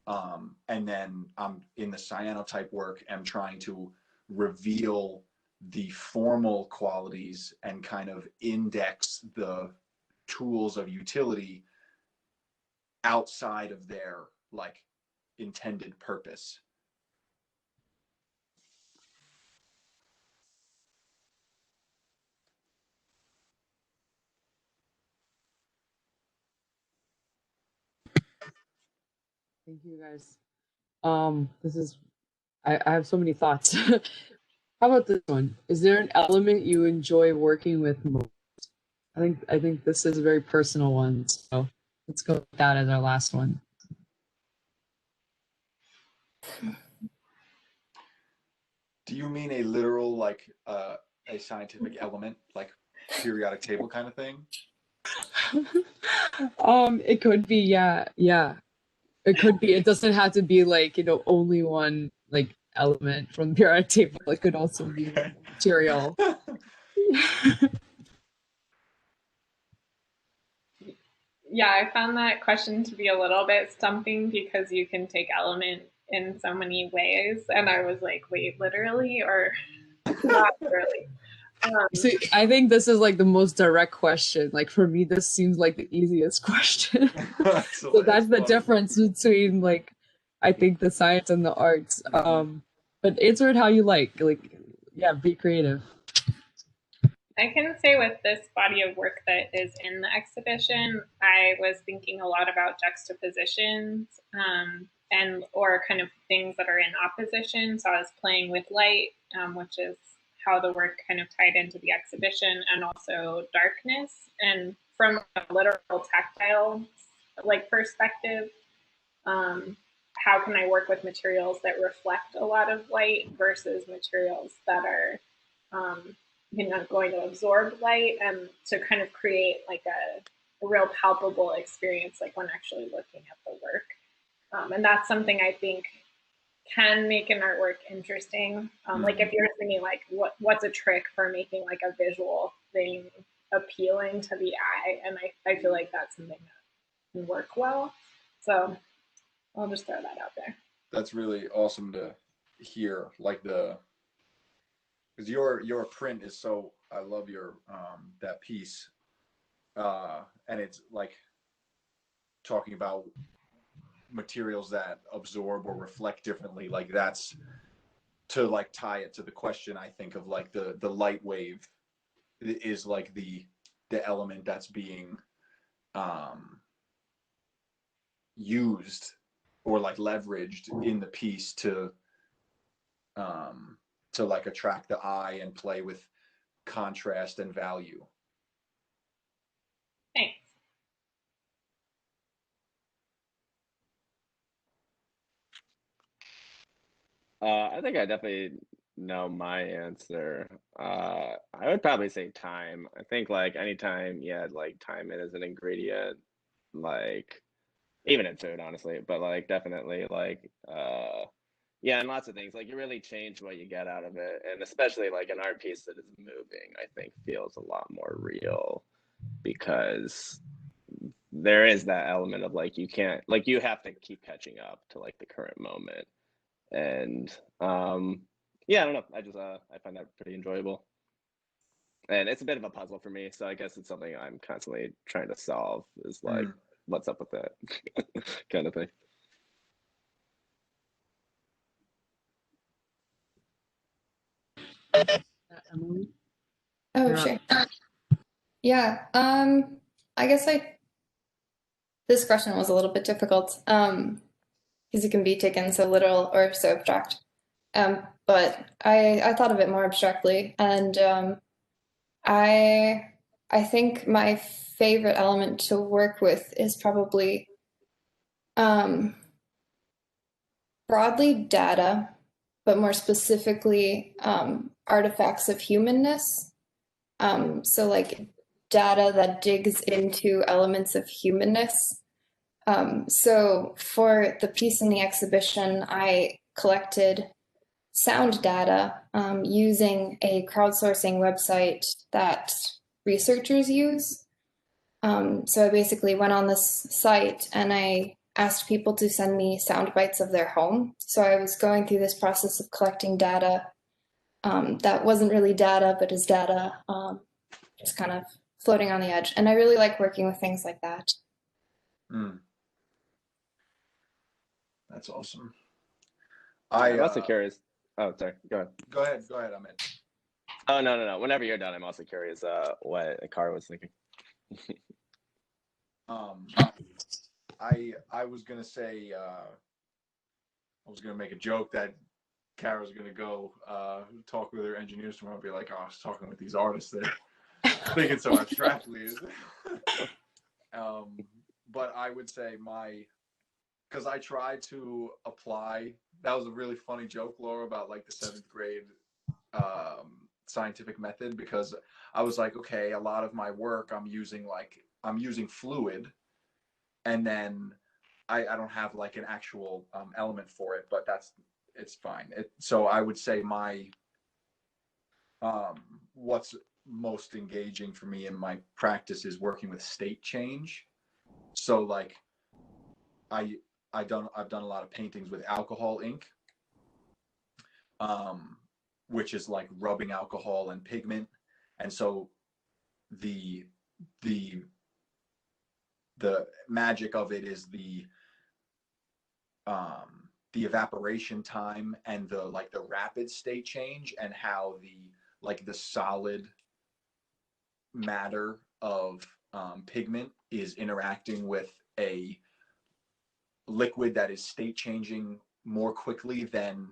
And then I'm in the cyanotype work, I'm trying to reveal the formal qualities and kind of index the tools of utility outside of their like intended purpose. Thank you guys. This is, I have so many thoughts. How about this one? Is there an element you enjoy working with most? I think this is a very personal one, so let's go with that as our last one. Do you mean a literal like a scientific element, like periodic table kind of thing? It could be, yeah. It could be. It doesn't have to be like, only one like element from the periodic table. It could also be Okay. material. Yeah, I found that question to be a little bit stumping because you can take element in so many ways. And I was like, wait, literally or not literally? See, I think this is like the most direct question. Like for me, this seems like the easiest question. So that's the difference between like, I think the science and the arts. But answer it how you like. Like, yeah, be creative. I can say with this body of work that is in the exhibition, I was thinking a lot about juxtapositions and or kind of things that are in opposition. So I was playing with light, which is how the work kind of tied into the exhibition, and also darkness. And from a literal tactile like perspective, how can I work with materials that reflect a lot of light versus materials that are going to absorb light, and to kind of create like a real palpable experience, like when actually looking at the work. And that's something I think can make an artwork interesting. Like if you're thinking like what's a trick for making like a visual thing appealing to the eye, and I feel like that's something that can work well. So I'll just throw that out there. That's really awesome to hear, like because your print is so, I love your that piece, and it's like talking about materials that absorb or reflect differently. Like that's to like tie it to the question, I think, of like the light wave is like the element that's being used or like leveraged in the piece to like attract the eye and play with contrast and value. Thanks. I think I definitely know my answer. I would probably say time. I think like anytime you add like time in as an ingredient, like even in food, honestly, but like definitely like yeah, and lots of things, like you really change what you get out of it, and especially like an art piece that is moving, I think feels a lot more real, because there is that element of like you can't, like you have to keep catching up to like the current moment. And yeah, I don't know. I just I find that pretty enjoyable, and it's a bit of a puzzle for me. So I guess it's something I'm constantly trying to solve. Is like, what's up with that kind of thing. Emily? Oh, You're sure. Yeah. I guess this question was a little bit difficult, because it can be taken so literal or so abstract. But I thought of it more abstractly, and I think my favorite element to work with is probably broadly data, but more specifically artifacts of humanness. So like data that digs into elements of humanness. So for the piece in the exhibition, I collected sound data using a crowdsourcing website that researchers use. So I basically went on this site and I asked people to send me sound bites of their home. So I was going through this process of collecting data that wasn't really data, but is data, just kind of floating on the edge. And I really like working with things like that. That's awesome. I'm also curious. Oh, sorry. Go ahead. Go ahead, Ahmed. Oh, no. Whenever you're done, I'm also curious what Cara was thinking. I was gonna say I was gonna make a joke that Cara's gonna go talk with her engineers tomorrow and be like, oh, I was talking with these artists that thinking so abstractly. But I would say because I tried to apply, that was a really funny joke, Laura, about like the 7th grade scientific method, because I was like, okay, a lot of my work I'm using fluid, and then I don't have like an actual element for it, but it's fine. So I would say what's most engaging for me in my practice is working with state change. So like I've done a lot of paintings with alcohol ink, which is like rubbing alcohol and pigment, and so the magic of it is the evaporation time and the rapid state change, and how the solid matter of pigment is interacting with a liquid that is state changing more quickly than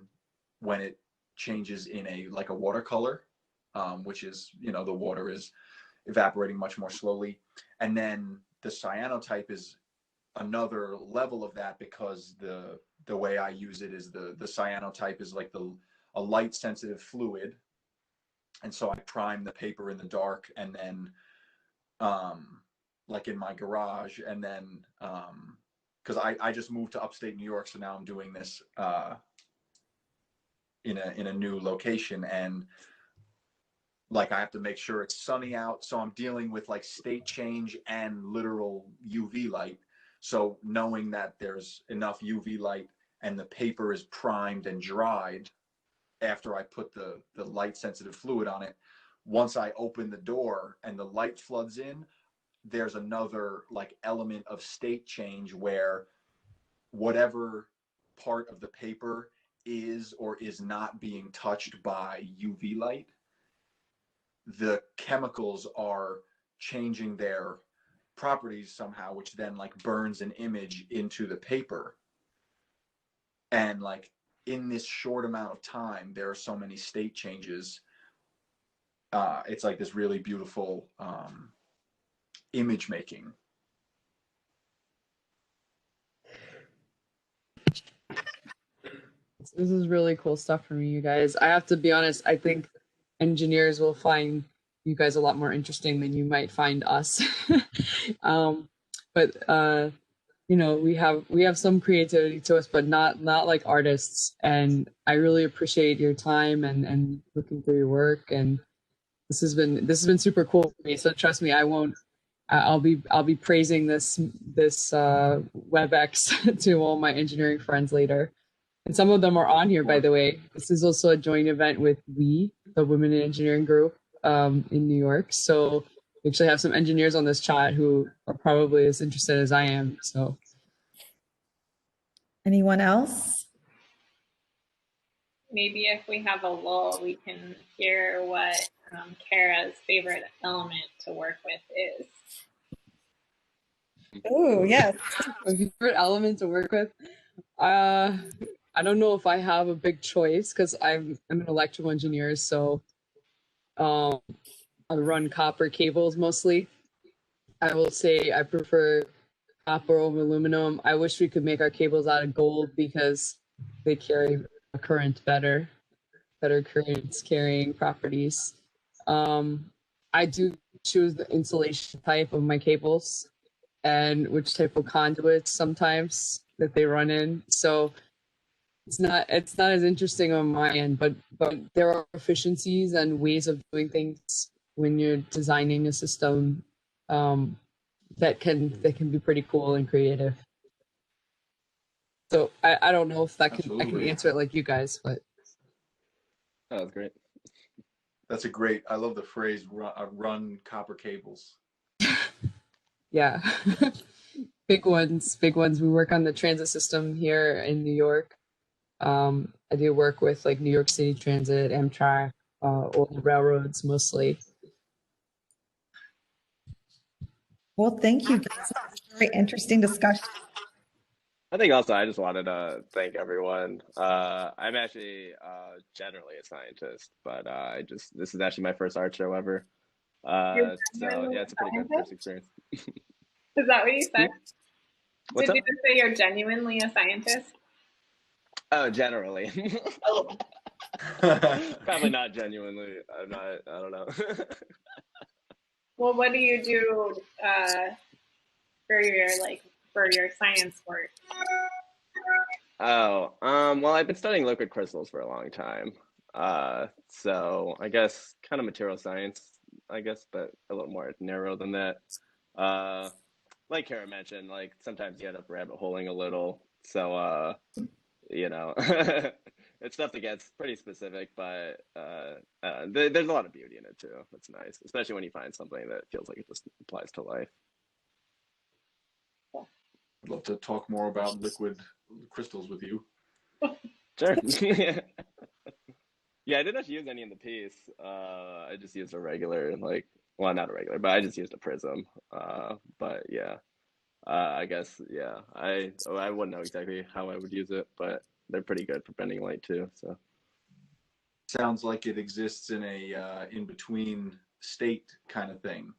when it changes in a watercolor, which is, the water is evaporating much more slowly. And then the cyanotype is another level of that, because the way I use it is the cyanotype is like a light sensitive fluid, and so I prime the paper in the dark, and then like in my garage, and then because I just moved to upstate New York, so now I'm doing this in a new location, and like I have to make sure it's sunny out, so I'm dealing with like state change and literal UV light. So knowing that there's enough UV light and the paper is primed and dried after I put the light sensitive fluid on it, once I open the door and the light floods in, there's another like element of state change where whatever part of the paper is or is not being touched by UV light, the chemicals are changing their properties somehow, which then like burns an image into the paper. And like in this short amount of time, there are so many state changes. It's like this really beautiful image making. This is really cool stuff for me, you guys. I have to be honest, I think engineers will find you guys a lot more interesting than you might find us. But we have some creativity to us, but not like artists. And I really appreciate your time and looking through your work. And this has been super cool for me. So trust me, I'll be praising this WebEx to all my engineering friends later. And some of them are on here, by the way. This is also a joint event with WE, the Women in Engineering group, in New York. So we actually have some engineers on this chat who are probably as interested as I am. So anyone else? Maybe if we have a lull, we can hear what Cara's favorite element to work with is. Oh, yes. my favorite element to work with. I don't know if I have a big choice because I'm an electrical engineer, so I run copper cables mostly. I will say I prefer copper over aluminum. I wish we could make our cables out of gold because they carry a current better currents carrying properties. I do choose the insulation type of my cables and which type of conduits sometimes that they run in. So it's not as interesting on my end, but there are efficiencies and ways of doing things when you're designing a system that can be pretty cool and creative. So I don't know if I can answer it like you guys, but that was great. That's a great. I love the phrase "run copper cables." Yeah, big ones. We work on the transit system here in New York. I do work with like New York City Transit, Amtrak, all the railroads mostly. Well, thank you guys. Very interesting discussion. I think also I just wanted to thank everyone. I'm actually generally a scientist, but this is actually my first art show ever. So yeah, it's a pretty good first experience. Is that what you said? What's Did up? you just say you're genuinely a scientist? Oh, generally. Probably not genuinely. I don't know. Well, what do you do for your science work? Oh, well, I've been studying liquid crystals for a long time. So I guess kind of material science, I guess, but a little more narrow than that. Like Cara mentioned, like sometimes you end up rabbit holing a little. So, you know, it's stuff that gets pretty specific, but there's a lot of beauty in it too. It's nice, especially when you find something that feels like it just applies to life. I'd love to talk more about liquid crystals with you. Sure. Yeah, I didn't actually use any in the piece. I just used a regular, like, well, not a regular, but I just used a prism. But yeah, I guess, yeah, I wouldn't know exactly how I would use it, but they're pretty good for bending light too. So sounds like it exists in a in between state kind of thing.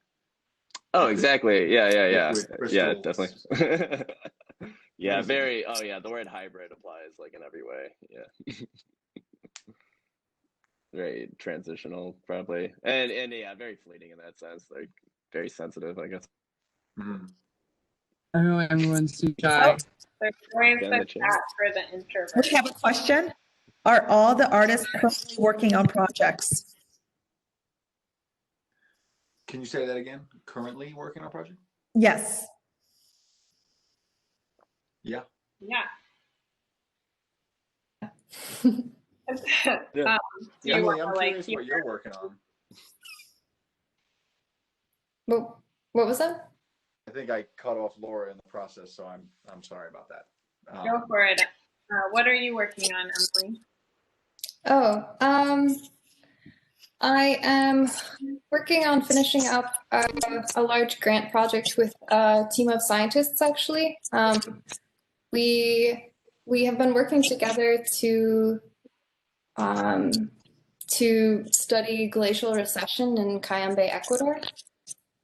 Oh, exactly. Yeah, definitely. Yeah, very. Oh, yeah. The word hybrid applies like in every way. Yeah. Very transitional, probably, and yeah, very fleeting in that sense. Like very sensitive, I guess. Mm-hmm. I know everyone's too shy. There's always the chat for the introvert. We have a question. Are all the artists currently working on projects? Can you say that again? Currently working on a project? Yes. Yeah. Yeah. Yeah. Emily, I'm like curious what you're working on. What was that? I think I cut off Laura in the process, so I'm sorry about that. Go for it. What are you working on, Emily? Oh, I am working on finishing up a large grant project with a team of scientists, actually. We have been working together to study glacial recession in Cayambe, Ecuador.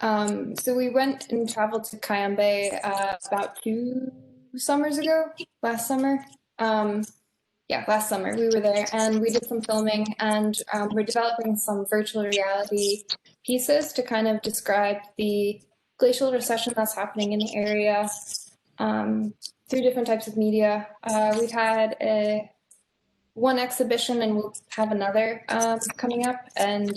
So we went and traveled to Cayambe about 2 summers ago, last summer. Last summer we were there and we did some filming, and we're developing some virtual reality pieces to kind of describe the glacial recession that's happening in the area through different types of media. We've had one exhibition and we'll have another coming up, and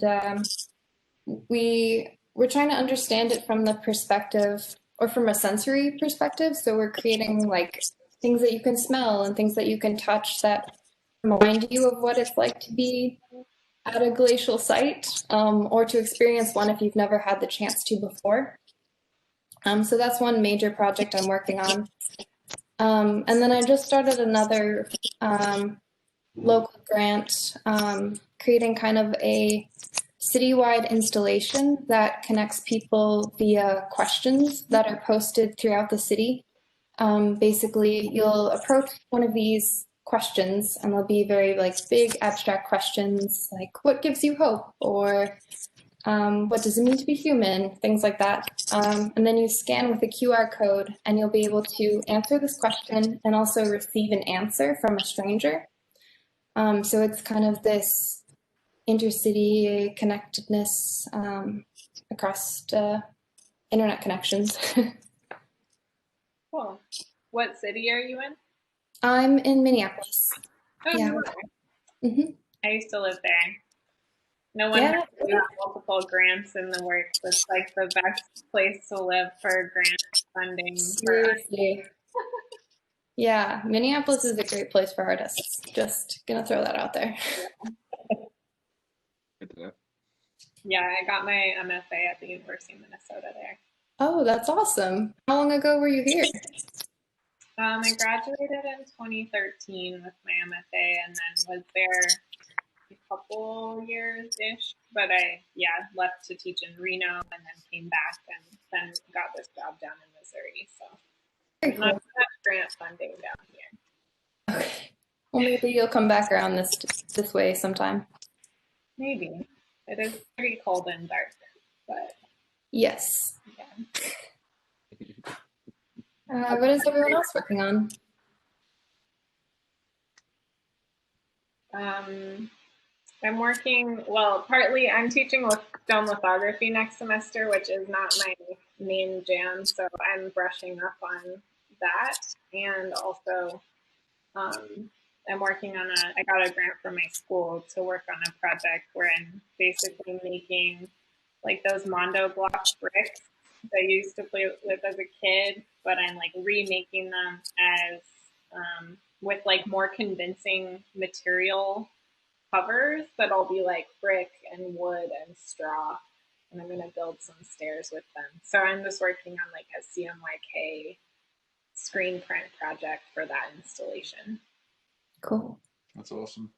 we're trying to understand it from the perspective, or from a sensory perspective. So we're creating like things that you can smell and things that you can touch that remind you of what it's like to be at a glacial site, or to experience one if you've never had the chance to before. So that's one major project I'm working on. And then I just started another local grant, creating kind of a citywide installation that connects people via questions that are posted throughout the city. Basically, you'll approach one of these questions and they'll be very like big abstract questions like what gives you hope, or what does it mean to be human, things like that. And then you scan with a QR code and you'll be able to answer this question and also receive an answer from a stranger. So it's kind of this intercity connectedness across internet connections. Cool. What city are you in? I'm in Minneapolis. Oh, Yeah. mm-hmm. I used to live there. No wonder we have multiple grants in the works. It's like the best place to live for grant funding. Seriously. Yeah, Minneapolis is a great place for artists. Just gonna throw that out there. Yeah, I got my MFA at the University of Minnesota there. Oh, that's awesome. How long ago were you here? I graduated in 2013 with my MFA and then was there a couple years-ish, but I left to teach in Reno and then came back and then got this job down in Missouri. So there's not much grant funding down here. Okay. Well, maybe you'll come back around this way sometime. Maybe. It is pretty cold and dark, but yes. Yeah. What is everyone else working on? I'm working, well, partly I'm teaching film lithography next semester, which is not my main jam, so I'm brushing up on that. And also, I'm working on I got a grant from my school to work on a project where I'm basically making like those Mondo block bricks that I used to play with as a kid, but I'm like remaking them as with like more convincing material covers that'll be like brick and wood and straw, and I'm going to build some stairs with them. So I'm just working on like a CMYK screen print project for that installation. Cool. That's awesome.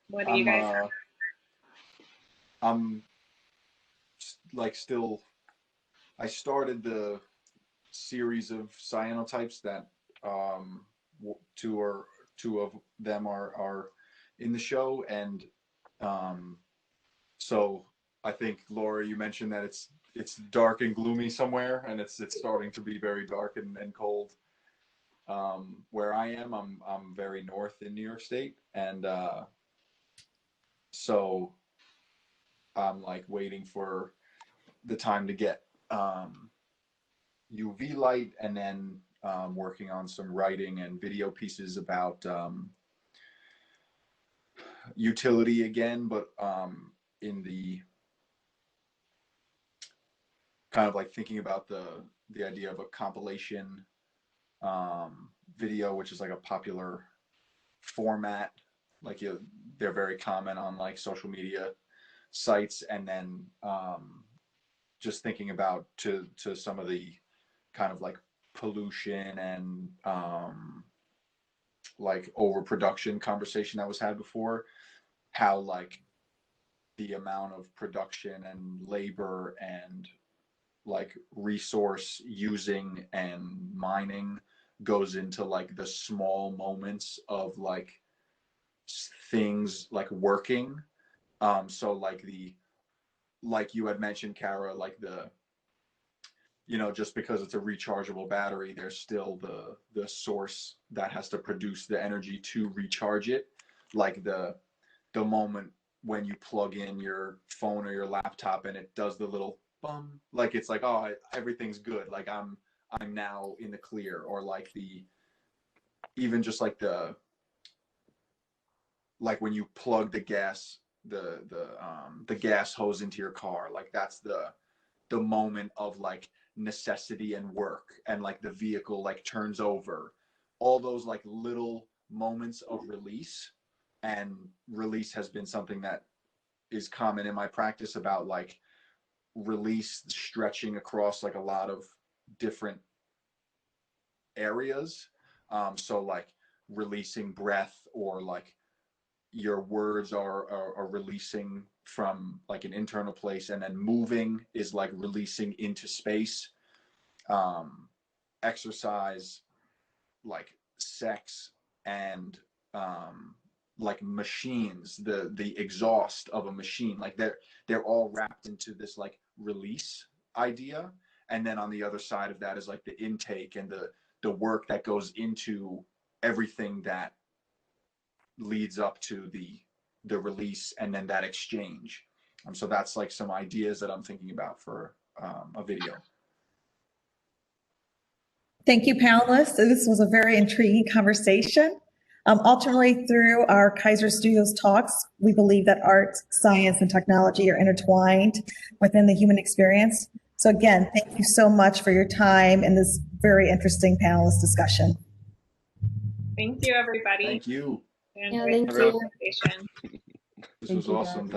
What do you guys have? I'm like still, I started the series of cyanotypes that two of them are in the show, and so I think Laura, you mentioned that it's dark and gloomy somewhere, and it's starting to be very dark and cold. Where I am, I'm very north in New York State, and so I'm like waiting for the time to get UV light, and then working on some writing and video pieces about utility again, but in the kind of like thinking about the idea of a compilation video, which is like a popular format, like they're very common on like social media sites, and then just thinking about to some of the kind of like pollution and like overproduction conversation that was had before, how like the amount of production and labor and like resource using and mining goes into like the small moments of like things like working. So like you had mentioned, Cara, like just because it's a rechargeable battery, there's still the source that has to produce the energy to recharge it. Like the moment when you plug in your phone or your laptop and it does the little bum, like it's like, oh, everything's good. Like I'm now in the clear. Or like even just like like when you plug the gas hose into your car, like that's the moment of like necessity and work, and like the vehicle like turns over, all those like little moments of release. And release has been something that is common in my practice, about like release stretching across like a lot of different areas. So like releasing breath, or like your words are releasing from like an internal place, and then moving is like releasing into space. Exercise, like sex, and like machines, the exhaust of a machine, like they're all wrapped into this like release idea. And then on the other side of that is like the intake and the work that goes into everything that leads up to the release, and then that exchange. So that's like some ideas that I'm thinking about for a video. Thank you, panelists. This was a very intriguing conversation. Ultimately, through our Kaiser Studios talks, we believe that art, science, and technology are intertwined within the human experience. So again, thank you so much for your time in this very interesting panelist discussion. Thank you, everybody. Thank you. I Yeah, enjoyed thank the you. conversation. This was awesome.